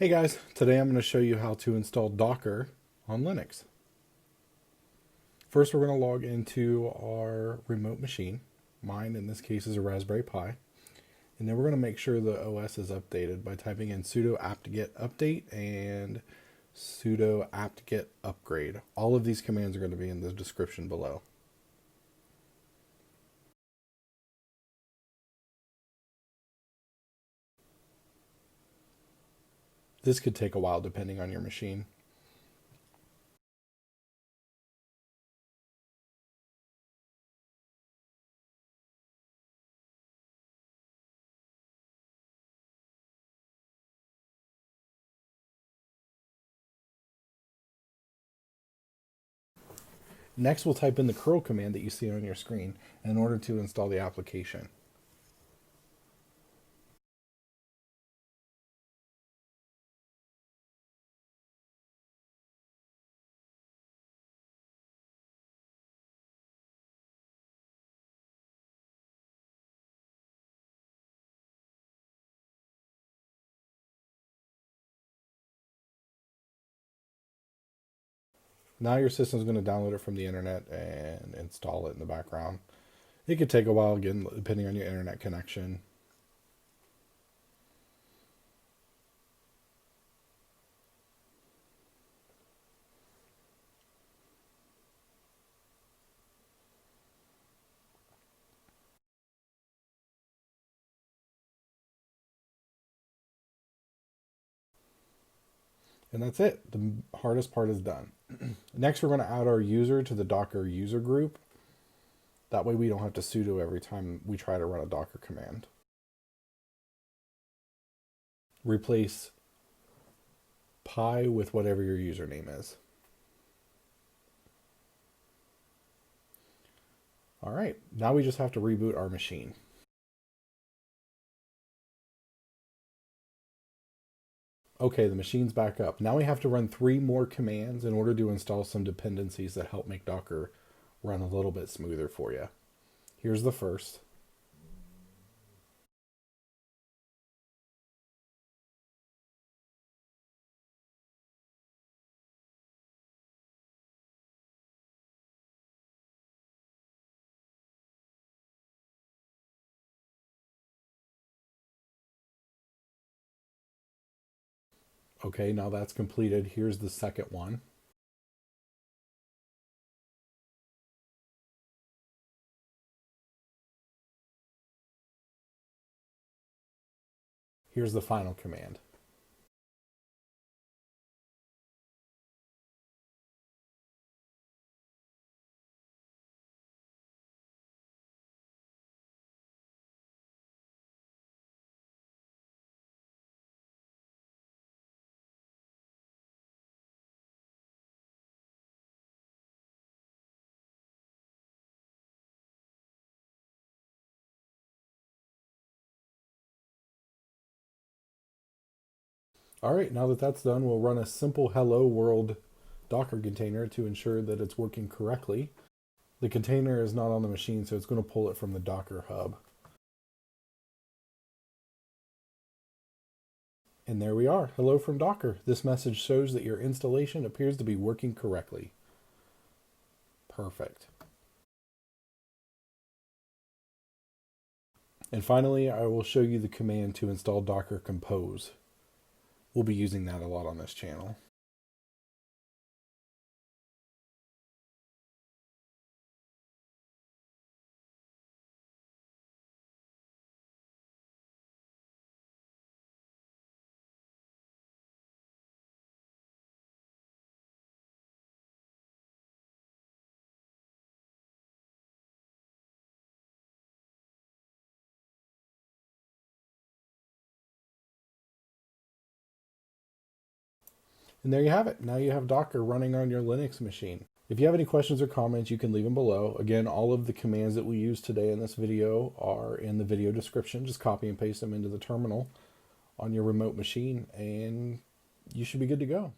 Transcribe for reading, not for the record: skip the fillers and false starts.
Hey guys, today I'm going to show you how to install Docker on Linux. First we're going to log into our remote machine. Mine in this case is a Raspberry Pi. And then we're going to make sure the OS is updated by typing in sudo apt-get update and sudo apt-get upgrade. All of these commands are going to be in the description below. This could take a while depending on your machine. Next, we'll type in the curl command that you see on your screen in order to install the application. Now your system's going to download it from the internet and install it in the background. It could take a while, again, depending on your internet connection. And that's it. The hardest part is done. Next, we're going to add our user to the Docker user group. That way we don't have to sudo every time we try to run a Docker command. Replace pi with whatever your username is. All right, now we just have to reboot our machine. Okay, the machine's back up. Now we have to run 3 more commands in order to install some dependencies that help make Docker run a little bit smoother for you. Here's the first. Okay, now that's completed. Here's the second one. Here's the final command. All right, now that that's done, we'll run a simple hello world Docker container to ensure that it's working correctly. The container is not on the machine, so it's going to pull it from the Docker hub. And there we are. Hello from Docker. This message shows that your installation appears to be working correctly. Perfect. And finally, I will show you the command to install Docker Compose. We'll be using that a lot on this channel. And there you have it. Now you have Docker running on your Linux machine. If you have any questions or comments, you can leave them below. Again, all of the commands that we use today in this video are in the video description. Just copy and paste them into the terminal on your remote machine, and you should be good to go.